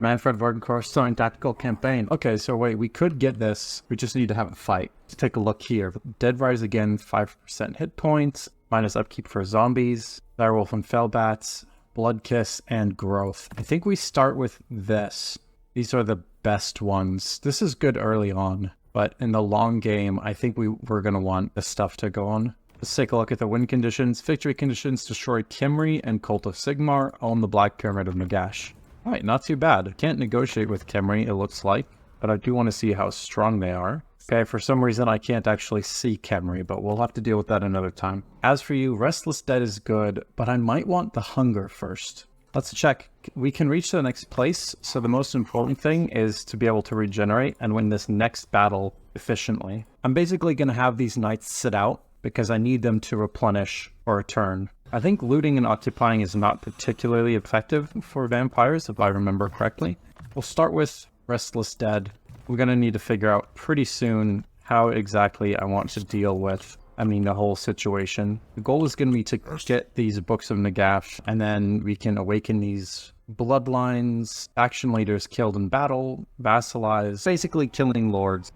Mannfred Tactical Campaign. Okay, so wait, we could get this. We just need to have a fight. Let's take a look here. Dead Rise again, 5% hit points, minus upkeep for zombies, Direwolf and Fellbats, Blood Kiss, and Growth. I think we start with this. These are the best ones. This is good early on, but in the long game, I think we're going to want this stuff to go on. Let's take a look at the win conditions. Victory conditions: destroy Khemri and Cult of Sigmar, own the Black Pyramid of Nagash. Alright, not too bad. Can't negotiate with Khemri, it looks like, but I do want to see how strong they are. Okay, for some reason I can't actually see Khemri, but we'll have to deal with that another time. As for you, Restless Dead is good, but I might want the Hunger first. Let's check. We can reach the next place, so the most important thing is to be able to regenerate and win this next battle efficiently. I'm basically going to have these knights sit out, because I need them to replenish for a turn. I think looting and occupying is not particularly effective for vampires, if I remember correctly. We'll start with Restless Dead. We're going to need to figure out pretty soon how exactly I want to deal with, the whole situation. The goal is going to be to get these Books of Nagash, and then we can awaken these bloodlines, faction leaders killed in battle, vassalize, basically killing lords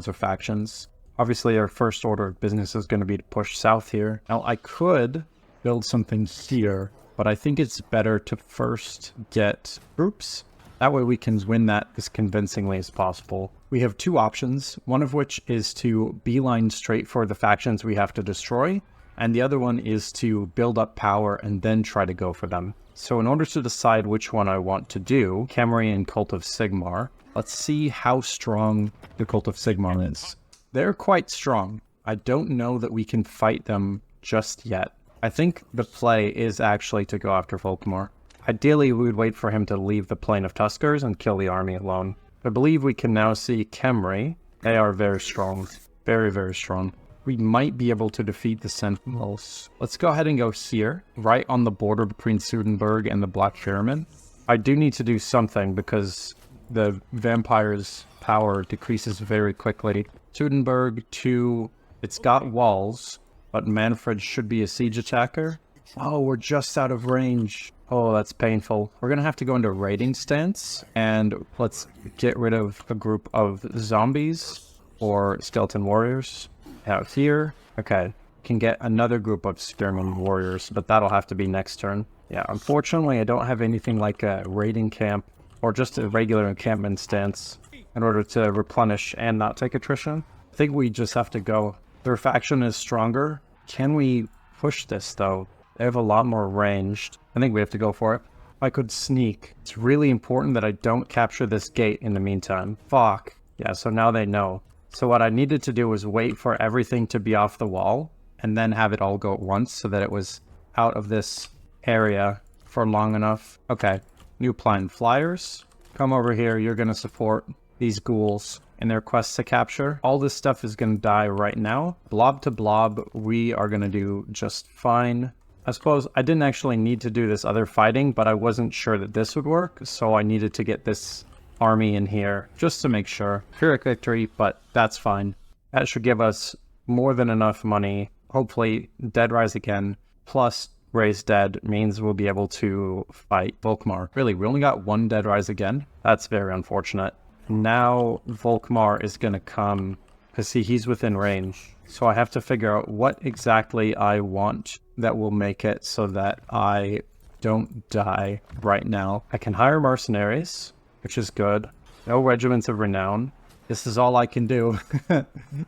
of factions. Obviously, our first order of business is going to be to push south here. Now, I could build something here, but I think it's better to first get troops. That way we can win that as convincingly as possible. We have two options, one of which is to beeline straight for the factions we have to destroy, and the other one is to build up power and then try to go for them. So in order to decide which one I want to do, Khemri and Cult of Sigmar, let's see how strong the Cult of Sigmar is. They're quite strong. I don't know that we can fight them just yet. I think the play is actually to go after Volkmar. Ideally, we would wait for him to leave the Plain of Tuskers and kill the army alone. I believe we can now see Khemri. They are very strong. Very, very strong. We might be able to defeat the Sentinels. Let's go ahead and go here, right on the border between Sudenburg and the Black Pyramid. I do need to do something because the vampires' power decreases very quickly. Sudenburg 2, it's got walls, but Mannfred should be a siege attacker. Oh, we're just out of range. Oh, that's painful. We're going to have to go into raiding stance, and let's get rid of a group of zombies or skeleton warriors out here. Okay, can get another group of spearman warriors, but that'll have to be next turn. Yeah, unfortunately, I don't have anything like a raiding camp or just a regular encampment stance in order to replenish and not take attrition. I think we just have to go. Their faction is stronger. Can we push this, though? They have a lot more ranged. I think we have to go for it. If I could sneak. It's really important that I don't capture this gate in the meantime. Fuck. Yeah, so now they know. So what I needed to do was wait for everything to be off the wall and then have it all go at once so that it was out of this area for long enough. Okay. New plan. Flyers, come over here. You're going to support these ghouls in their quest to capture. All this stuff is going to die right now. Blob to blob, we are going to do just fine. I suppose I didn't actually need to do this other fighting, but I wasn't sure that this would work, so I needed to get this army in here just to make sure. Pyrrhic victory, but that's fine. That should give us more than enough money. Hopefully, Dead Rise again, plus Raise Dead means we'll be able to fight Volkmar. Really, we only got one Dead Rise again. That's very unfortunate. Now Volkmar is going to come, because he's within range. So I have to figure out what exactly I want that will make it so that I don't die right now. I can hire mercenaries, which is good. No regiments of renown. This is all I can do.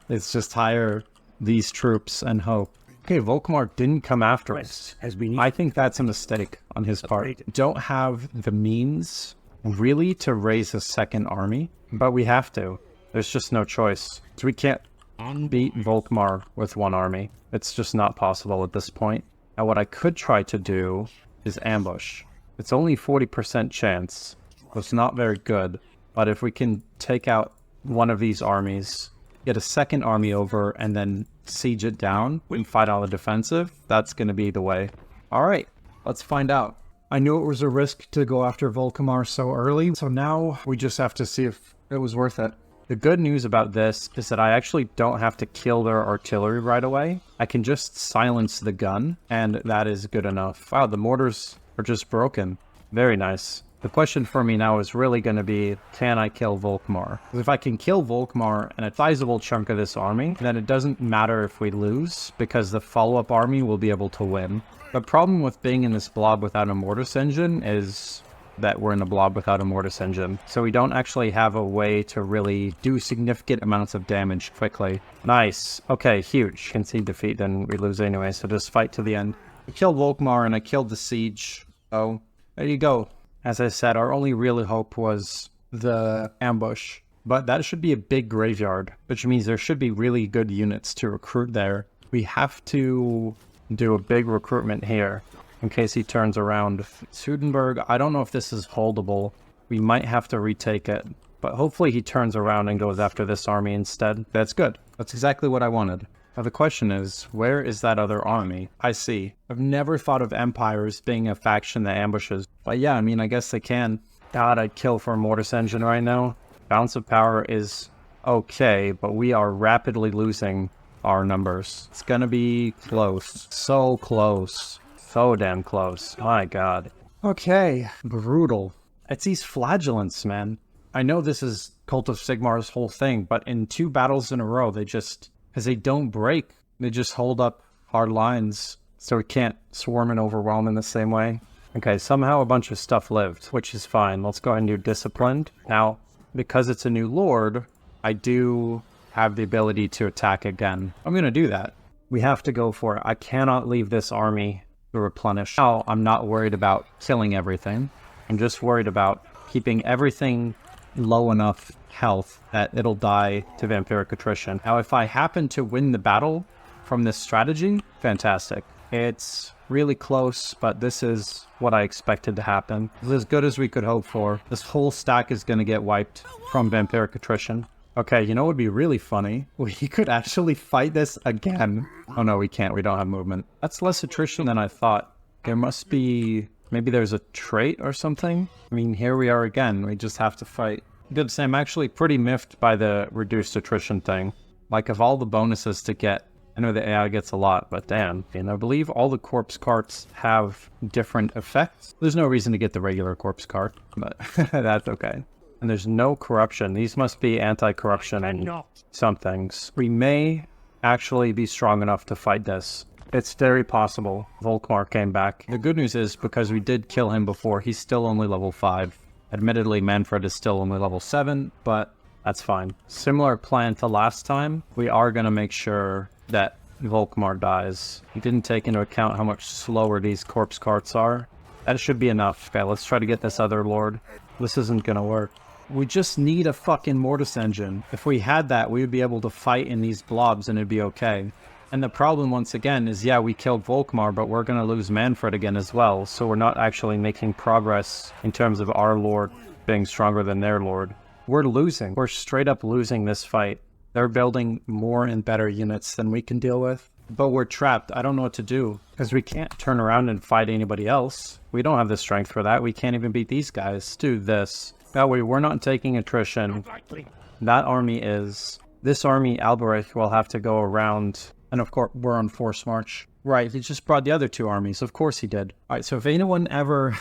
It's just hire these troops and hope. Okay, Volkmar didn't come after us. I think that's a mistake on his part. Don't have the means, really, to raise a second army, but we have to. There's just no choice. So we can't beat Volkmar with one army. It's just not possible at this point. Now what I could try to do is ambush. It's only 40% chance, so it's not very good, but if we can take out one of these armies, get a second army over, and then siege it down and fight on the defensive, that's going to be the way. Alright, let's find out. I knew it was a risk to go after Volkmar so early, so now we just have to see if it was worth it. The good news about this is that I actually don't have to kill their artillery right away. I can just silence the gun, and that is good enough. Wow, the mortars are just broken. Very nice. The question for me now is really going to be, can I kill Volkmar? Because if I can kill Volkmar and a sizable chunk of this army, then it doesn't matter if we lose, because the follow-up army will be able to win. The problem with being in this blob without a Mortis engine is that we're in a blob without a Mortis engine. So we don't actually have a way to really do significant amounts of damage quickly. Nice. Okay, huge. Concede defeat, then we lose anyway, so just fight to the end. I killed Volkmar and I killed the siege. Oh, there you go. As I said, our only real hope was the ambush. But that should be a big graveyard, which means there should be really good units to recruit there. We have to do a big recruitment here in case he turns around. Sudenburg, I don't know if this is holdable. We might have to retake it. But hopefully he turns around and goes after this army instead. That's good. That's exactly what I wanted. Now the question is, where is that other army? I see. I've never thought of empires being a faction that ambushes. But yeah, I mean, I guess they can. God, I'd kill for a Mortis engine right now. Balance of power is okay, but we are rapidly losing our numbers. It's gonna be close. So close. So damn close. My God. Okay. Brutal. It's these flagellants, man. I know this is Cult of Sigmar's whole thing, but in 2 battles in a row, they just... because they don't break. They just hold up hard lines, so we can't swarm and overwhelm in the same way. Okay, somehow a bunch of stuff lived, which is fine. Let's go ahead and do Disciplined. Now, because it's a new lord, I do have the ability to attack again. I'm going to do that. We have to go for it. I cannot leave this army to replenish. Now, I'm not worried about killing everything. I'm just worried about keeping everything low enough health that it'll die to vampiric attrition. Now, if I happen to win the battle from this strategy, fantastic. It's really close, but this is what I expected to happen. It's as good as we could hope for. This whole stack is going to get wiped from vampiric attrition. Okay, you know what would be really funny? We could actually fight this again. Oh no, we can't. We don't have movement. That's less attrition than I thought. There must be... maybe there's a trait or something? I mean, here we are again. We just have to fight. Good to say, I'm actually pretty miffed by the reduced attrition thing. Like, of all the bonuses to get, I know the AI gets a lot, but damn. And I believe all the corpse carts have different effects. There's no reason to get the regular corpse cart, but that's okay. And there's no corruption. These must be anti-corruption and some things. We may actually be strong enough to fight this. It's very possible. Volkmar came back. The good news is, because we did kill him before, he's still only level 5. Admittedly, Mannfred is still only level 7, but that's fine. Similar plan to last time, we are going to make sure that Volkmar dies. He didn't take into account how much slower these corpse carts are. That should be enough. Okay, let's try to get this other lord. This isn't going to work. We just need a fucking Mortis engine. If we had that, we would be able to fight in these blobs and it'd be okay. And the problem, once again, is, yeah, we killed Volkmar, but we're going to lose Mannfred again as well, so we're not actually making progress in terms of our lord being stronger than their lord. We're losing. We're straight up losing this fight. They're building more and better units than we can deal with. But we're trapped. I don't know what to do, because we can't turn around and fight anybody else. We don't have the strength for that. We can't even beat these guys. Let's do this. That way, we're not taking attrition. That army is... this army, Alberic, will have to go around... and of course, we're on force march. Right, he just brought the other 2 armies. Of course he did. Alright, so if anyone ever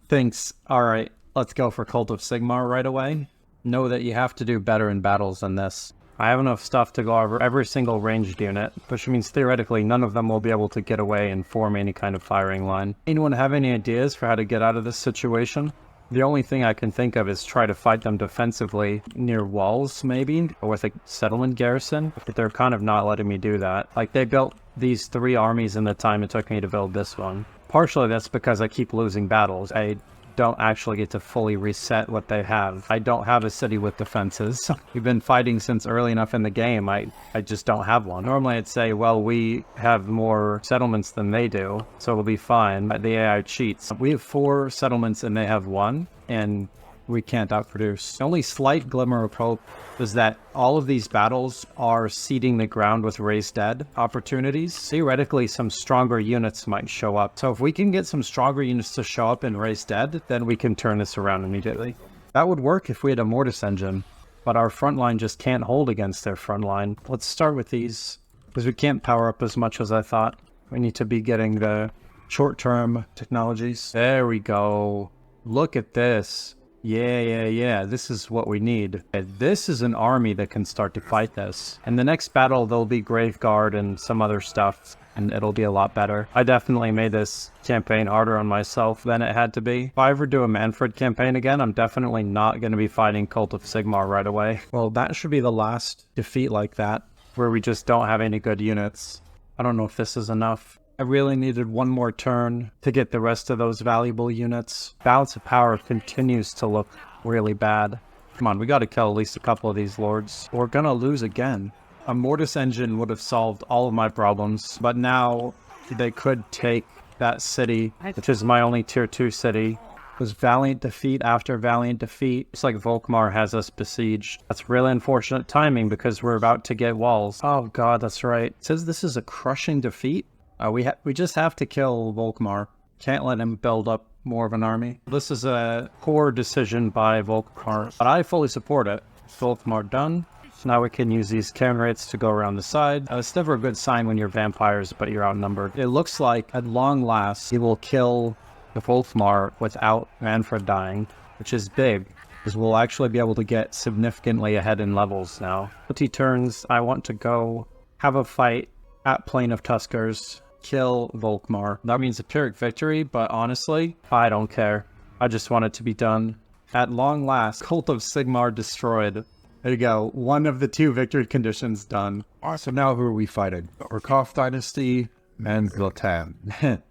thinks, alright, let's go for Cult of Sigmar right away, know that you have to do better in battles than this. I have enough stuff to go over every single ranged unit, which means theoretically none of them will be able to get away and form any kind of firing line. Anyone have any ideas for how to get out of this situation? The only thing I can think of is try to fight them defensively near walls, maybe, or with a settlement garrison, but they're kind of not letting me do that. Like, they built these 3 armies in the time it took me to build this one. Partially that's because I keep losing battles. I don't actually get to fully reset what they have. I don't have a city with defenses. We've been fighting since early enough in the game. I just don't have one. Normally I'd say, well, we have more settlements than they do, so it'll be fine. But the AI cheats. We have 4 settlements and they have 1, and we can't outproduce. The only slight glimmer of hope is that all of these battles are seeding the ground with raised dead opportunities. Theoretically, some stronger units might show up. So if we can get some stronger units to show up in raised dead, then we can turn this around immediately. That would work if we had a Mortis engine, but our front line just can't hold against their front line. Let's start with these, because we can't power up as much as I thought. We need to be getting the short-term technologies. There we go. Look at this. Yeah. This is what we need. And this is an army that can start to fight this. In the next battle, there'll be Graveguard and some other stuff, and it'll be a lot better. I definitely made this campaign harder on myself than it had to be. If I ever do a Mannfred campaign again, I'm definitely not going to be fighting Cult of Sigmar right away. Well, that should be the last defeat like that, where we just don't have any good units. I don't know if this is enough. I really needed one more turn to get the rest of those valuable units. Balance of power continues to look really bad. Come on, we gotta kill at least a couple of these lords. We're gonna lose again. A Mortis engine would have solved all of my problems, but now they could take that city, which is my only tier 2 city. It was valiant defeat after valiant defeat. It's like Volkmar has us besieged. That's really unfortunate timing because we're about to get walls. Oh god, that's right. It says this is a crushing defeat. We just have to kill Volkmar. Can't let him build up more of an army. This is a poor decision by Volkmar, but I fully support it. Volkmar done. Now we can use these Camerats to go around the side. It's never a good sign when you're vampires, but you're outnumbered. It looks like, at long last, he will kill the Volkmar without Mannfred dying, which is big, because we'll actually be able to get significantly ahead in levels now. 20 turns, I want to go have a fight at Plain of Tuskers. Kill Volkmar. That means a Pyrrhic victory, but honestly, I don't care. I just want it to be done. At long last, Cult of Sigmar destroyed. There you go. One of the 2 victory conditions done. So now who are we fighting? Orkov Dynasty and Viltan.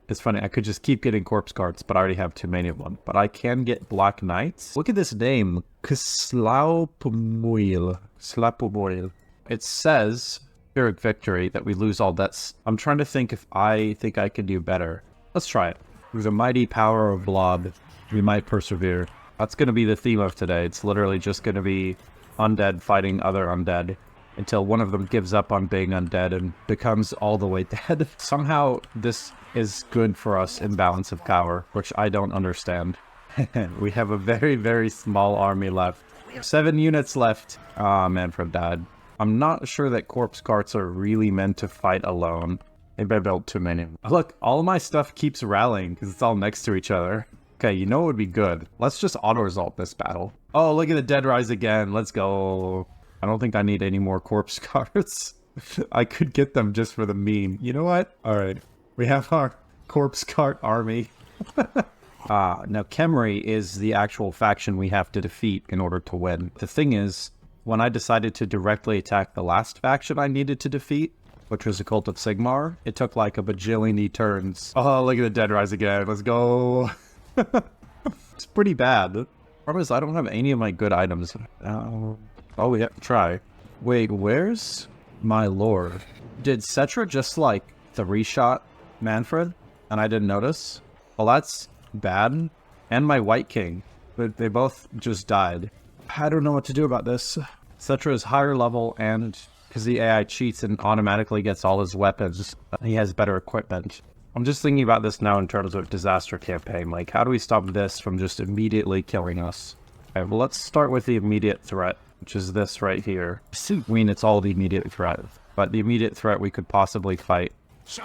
It's funny, I could just keep getting corpse cards, but I already have too many of them. But I can get Black Knights. Look at this name. Slapomuil. It says Pyrrhic victory that we lose all debts. I'm trying to think if I think I can do better. Let's try it. With the mighty power of Blob, we might persevere. That's going to be the theme of today. It's literally just going to be undead fighting other undead until one of them gives up on being undead and becomes all the way dead. Somehow this is good for us in balance of power, which I don't understand. We have a very, very small army left. 7 units left. Ah, Mannfred died. I'm not sure that corpse carts are really meant to fight alone. Maybe I built too many. Look, all of my stuff keeps rallying because it's all next to each other. Okay, you know what would be good? Let's just auto-resolve this battle. Oh, look at the Dead Rise again. Let's go. I don't think I need any more corpse carts. I could get them just for the meme. You know what? Alright. We have our corpse cart army. Now Khemri is the actual faction we have to defeat in order to win. The thing is, when I decided to directly attack the last faction I needed to defeat, which was the Cult of Sigmar, it took like a bajillion turns. Oh, look at the Dead Rise again. Let's go. It's pretty bad. The problem is I don't have any of my good items. Oh, we have to try. Wait, where's my lord? Did Cetra just like 3-shot Mannfred and I didn't notice? Well, that's bad. And my White King. But they both just died. I don't know what to do about this. Cetra is higher level, and because the AI cheats and automatically gets all his weapons, he has better equipment. I'm just thinking about this now in terms of disaster campaign. Like, how do we stop this from just immediately killing us? Okay, well, let's start with the immediate threat, which is this right here. I mean, it's all the immediate threat, but the immediate threat we could possibly fight.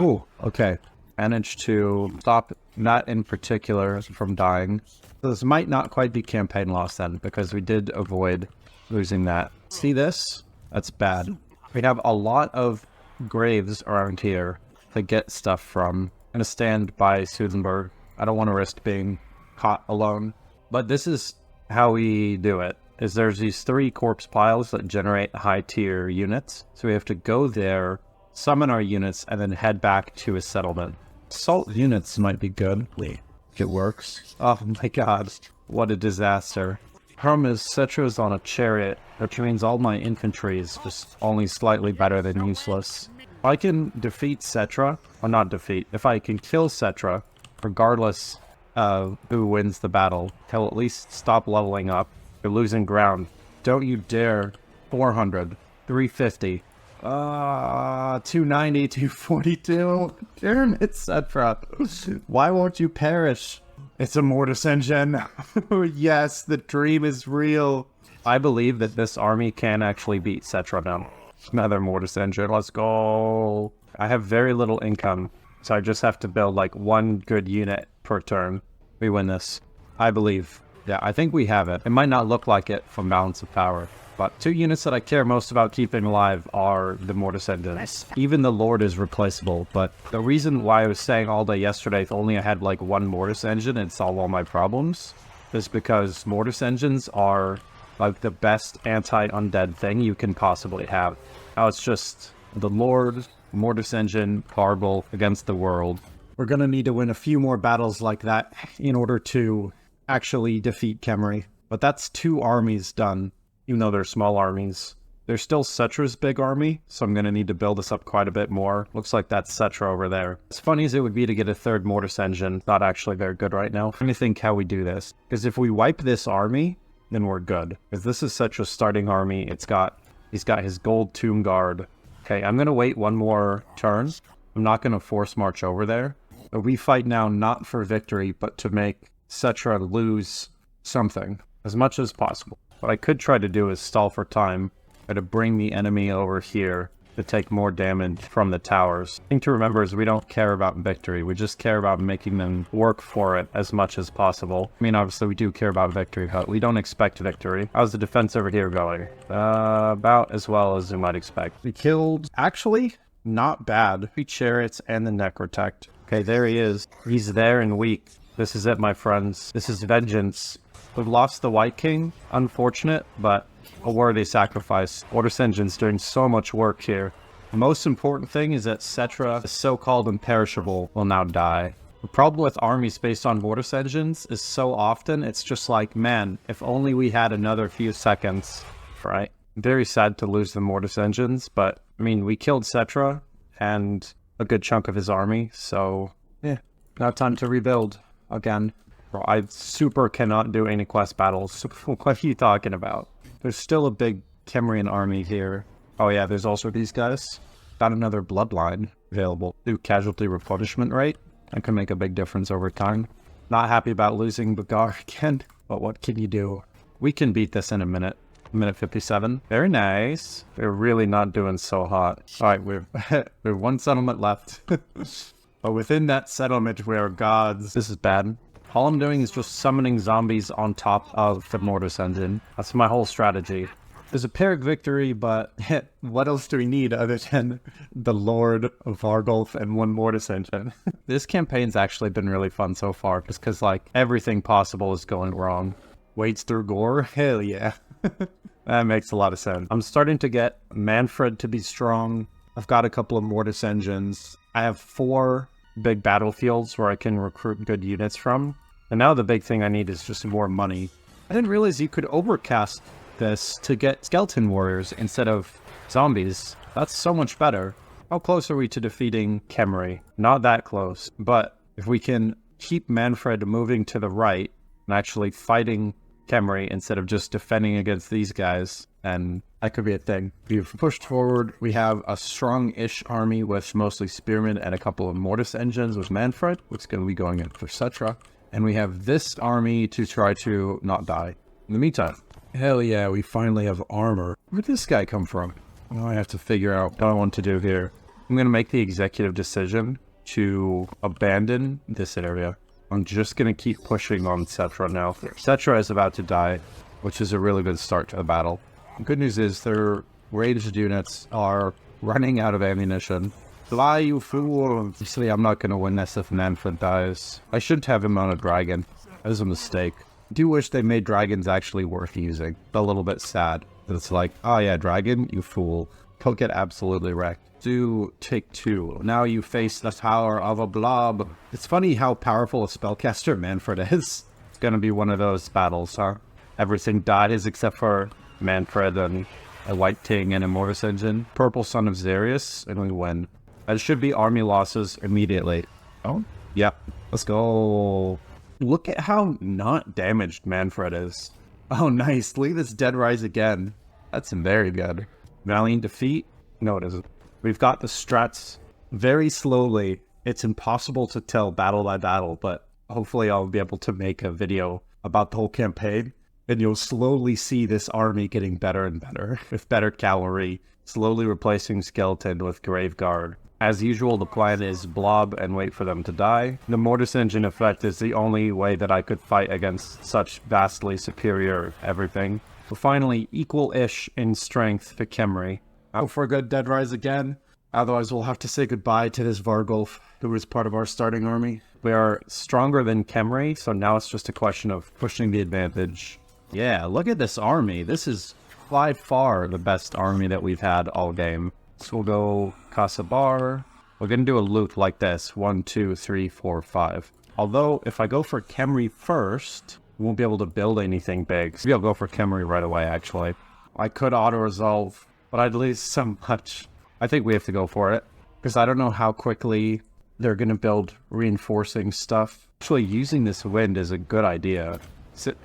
Ooh, okay. Managed to stop that in particular from dying. This might not quite be campaign loss then, because we did avoid losing that. See this? That's bad. We have a lot of graves around here to get stuff from. I'm gonna stand by Sudenberg. I don't want to risk being caught alone. But this is how we do it. Is there's these 3 corpse piles that generate high tier units. So we have to go there, summon our units, and then head back to a settlement. Assault units might be good. Wait. It works. Oh my god. What a disaster. Problem is, Cetra's on a chariot, which means all my infantry is just only slightly better than useless. If I can defeat Cetra, or not defeat, if I can kill Cetra, regardless of who wins the battle, he'll at least stop leveling up. You're losing ground. Don't you dare. 400. 350. 290, 242. Damn it, Cetra. Why won't you perish? It's a Mortis engine. Yes, the dream is real. I believe that this army can actually beat Cetra now. Another Mortis engine. Let's go. I have very little income, so I just have to build like 1 good unit per turn. We win this. I believe. Yeah, I think we have it. It might not look like it from balance of power, but 2 units that I care most about keeping alive are the Mortis engines. Even the Lord is replaceable, but the reason why I was saying all day yesterday if only I had like 1 Mortis engine and solve all my problems is because Mortis engines are like the best anti-undead thing you can possibly have. Now it's just the Lord, Mortis engine, Carble against the world. We're gonna need to win a few more battles like that in order to actually defeat Khemri. But that's 2 armies done, even though they're small armies. There's still Cetra's big army, so I'm gonna need to build this up quite a bit more. Looks like that's Cetra over there. As funny as it would be to get a 3rd Mortis engine, not actually very good right now. I'm trying to think how we do this. Because if we wipe this army, then we're good. Because this is Cetra's starting army. He's got his gold Tomb Guard. Okay, I'm gonna wait 1 more turn. I'm not gonna force march over there. But we fight now not for victory, but to make Cetra lose something as much as possible. What I could try to do is stall for time, try to bring the enemy over here to take more damage from the towers. The thing to remember is we don't care about victory, we just care about making them work for it as much as possible. I mean, obviously we do care about victory, but we don't expect victory. How's the defense over here going? About as well as you might expect. We killed, actually, not bad. 3 chariots and the Necrotect. Okay, there he is. He's there and weak. This is it, my friends. This is vengeance. We've lost the White King. Unfortunate, but a worthy sacrifice. Mortis engine's doing so much work here. The most important thing is that Cetra, the so-called imperishable, will now die. The problem with armies based on Mortis engines is so often it's just like, man, if only we had another few seconds, right? Very sad to lose the Mortis engines, but, I mean, we killed Cetra and a good chunk of his army, so, yeah. Now time to rebuild again. Bro, I super cannot do any quest battles. What are you talking about? There's still a big Khemrian army here. Oh yeah, there's also these guys. Got another bloodline available. Do casualty replenishment rate. That can make a big difference over time. Not happy about losing Bagar again, but what can you do? We can beat this in a minute. Minute 57. Very nice. We're really not doing so hot. Alright, we've 1 settlement left. But within that settlement, we are gods. This is bad. All I'm doing is just summoning zombies on top of the Mortis engine. That's my whole strategy. There's a Pyrrhic victory, but what else do we need other than the Lord of Vargolf and 1 Mortis engine? This campaign's actually been really fun so far, just because, like, everything possible is going wrong. Wades through gore? Hell yeah. That makes a lot of sense. I'm starting to get Mannfred to be strong. I've got a couple of Mortis engines. I have 4 big battlefields where I can recruit good units from. And now the big thing I need is just more money. I didn't realize you could overcast this to get skeleton warriors instead of zombies. That's so much better. How close are we to defeating Khemri? Not that close. But if we can keep Mannfred moving to the right and actually fighting Khemri instead of just defending against these guys, and that could be a thing. We've pushed forward. We have a strong-ish army with mostly spearmen and a couple of Mortis engines with Mannfred, which is going to be going in for Cetra. And we have this army to try to not die. In the meantime, hell yeah, we finally have armor. Where'd this guy come from? Now I have to figure out what I want to do here. I'm going to make the executive decision to abandon this area. I'm just going to keep pushing on Cetra now. Cetra is about to die, which is a really good start to the battle. The good news is their ranged units are running out of ammunition. Fly, you fool! Obviously, I'm not going to win this if Mannfred dies. I shouldn't have him on a dragon. That was a mistake. I do wish they made dragons actually worth using. A little bit sad. It's like, oh yeah, dragon, you fool. He'll get absolutely wrecked. Do take 2. Now you face the power of a blob. It's funny how powerful a spellcaster Mannfred is. It's going to be one of those battles, huh? Everything dies except for Mannfred and a White King and a Mortis engine. Purple Son of Xerius, and we win. That should be army losses immediately. Oh, yep. Let's go. Look at how not damaged Mannfred is. Oh, nice. Look at this Dead Rise again. That's very good. Valiant defeat? No, it isn't. We've got the strats very slowly. It's impossible to tell battle by battle, but hopefully I'll be able to make a video about the whole campaign. and you'll slowly see this army getting better and better, with better cavalry, slowly replacing skeleton with grave guard. As usual, the plan is blob and wait for them to die. The mortis engine effect is the only way that I could fight against such vastly superior everything. But finally, equal-ish in strength for Khemri. Out for a good Dead Rise again. Otherwise, we'll have to say goodbye to this Vargulf, who was part of our starting army. We are stronger than Khemri, so now it's just a question of pushing the advantage. Yeah, look at this army. This is by far the best army that we've had all game. So we'll go Kasabar. We're going to do a loot like this. 1, 2, 3, 4, 5. Although, if I go for Khemri first, we won't be able to build anything big. So maybe I'll go for Khemri right away, actually. I could auto-resolve, but I'd lose so much. I think we have to go for it, because I don't know how quickly they're going to build reinforcing stuff. Actually, using this wind is a good idea.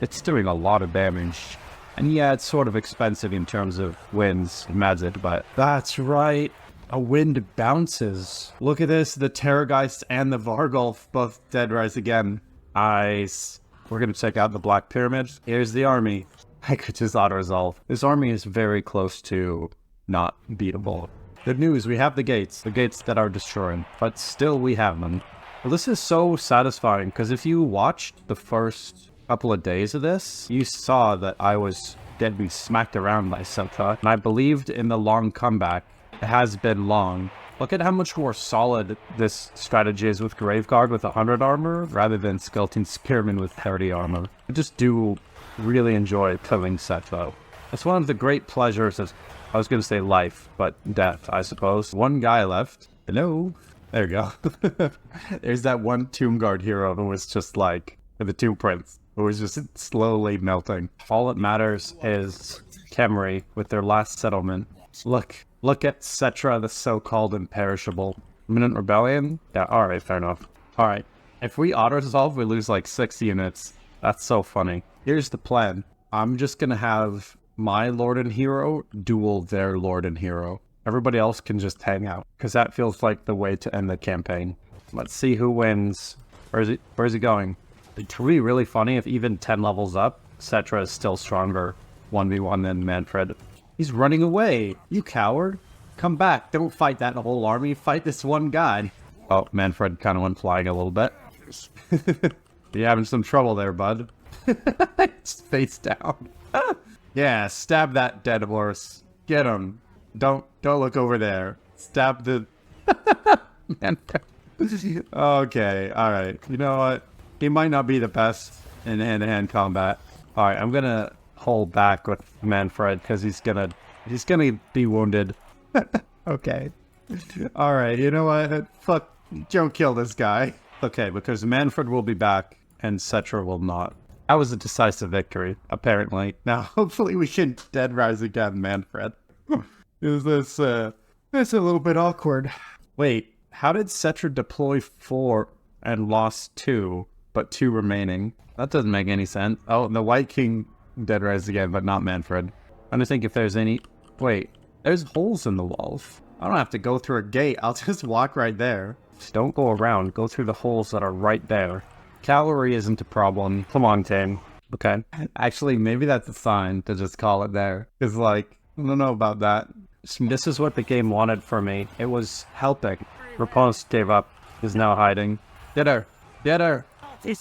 It's doing a lot of damage. And yeah, it's sort of expensive in terms of winds, Madzit, but that's right. A wind bounces. Look at this, the Terrorgeist and the Vargulf both Dead Rise again. Nice. We're going to check out the Black Pyramid. Here's the army. I could just auto-resolve. This army is very close to not beatable. Good news, we have the gates that are destroyed, but still we have them. Well, this is so satisfying, because if you watched the first couple of days of this, you saw that I was deadly smacked around by Sota, and I believed in the long comeback. It has been long. Look at how much more solid this strategy is with Graveguard with 100 armor, rather than Skeleton Spearman with 30 armor. I just do really enjoy killing Sota. It's one of the great pleasures of, I was going to say life, but death, I suppose. One guy left. Hello? There you go. There's that one Tomb Guard hero who was just like, the Tomb Prince, who was just slowly melting. All that matters is Khemri with their last settlement. Look at Cetra, the so-called imperishable. Imminent Rebellion? Yeah, alright, fair enough. Alright, if we auto-resolve, we lose like 6 units. That's so funny. Here's the plan. I'm just going to have my Lord and Hero duel their Lord and Hero. Everybody else can just hang out, because that feels like the way to end the campaign. Let's see who wins. Where's he going? It would be really funny if even 10 levels up, Cetra is still stronger 1v1 than Mannfred. He's running away! You coward! Come back! Don't fight that whole army, fight this one guy! Oh, Mannfred kind of went flying a little bit. You're having some trouble there, bud. It's face down. Yeah, stab that dead horse. Get him. Don't look over there. Stab the... Okay, alright. You know what? He might not be the best in hand-to-hand combat. Alright, I'm gonna hold back with Mannfred, because he's gonna be wounded. Okay. Alright, you know what? Fuck, don't kill this guy. Okay, because Mannfred will be back, and Cetra will not. That was a decisive victory, apparently. Now, hopefully we can Dead Rise again, Mannfred. Is this, it's a little bit awkward. Wait, how did Cetra deploy 4 and lost 2, but 2 remaining? That doesn't make any sense. Oh, the White King Dead Rise again, but not Mannfred. I'm gonna think if there's any... Wait, there's holes in the walls. I don't have to go through a gate, I'll just walk right there. Just don't go around, go through the holes that are right there. Cavalry isn't a problem. Come on, team. Okay. Actually, maybe that's a sign to just call it there. Because, like, I don't know about that. This is what the game wanted for me. It was helping. Repulse gave up. Is now hiding. Get her. Get her.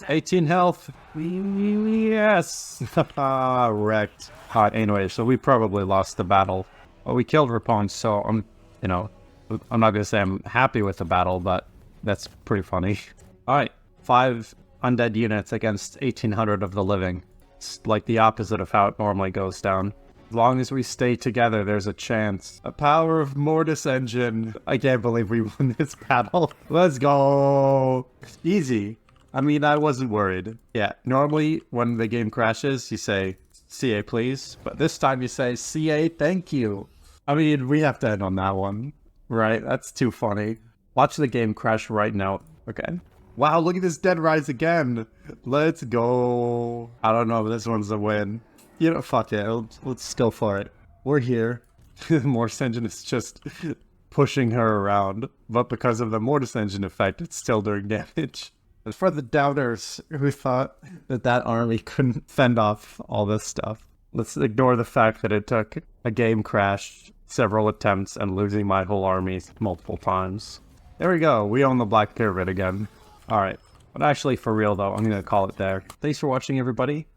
18 health. Yes. Wrecked. Anyway, so we probably lost the battle. Well, we killed Rapone, so I'm not going to say I'm happy with the battle, but that's pretty funny. Alright. 5 undead units against 1800 of the living. It's like the opposite of how it normally goes down. As long as we stay together, there's a chance. A power of Mortis engine. I can't believe we won this battle. Let's go. Easy. I mean, I wasn't worried. Yeah, normally when the game crashes, you say, CA please. But this time you say, CA thank you. I mean, we have to end on that one. Right? That's too funny. Watch the game crash right now. Okay. Wow, look at this Dead Rise again. Let's go. I don't know if this one's a win. You know, fuck it. Let's go for it. We're here. The Mortis engine is just pushing her around. But because of the Mortis engine effect, it's still doing damage. And for the doubters who thought that that army couldn't fend off all this stuff, let's ignore the fact that it took a game crash, several attempts, and losing my whole army multiple times. There we go. We own the Black Pyramid again. All right. But actually, for real, though, I'm going to call it there. Thanks for watching, everybody.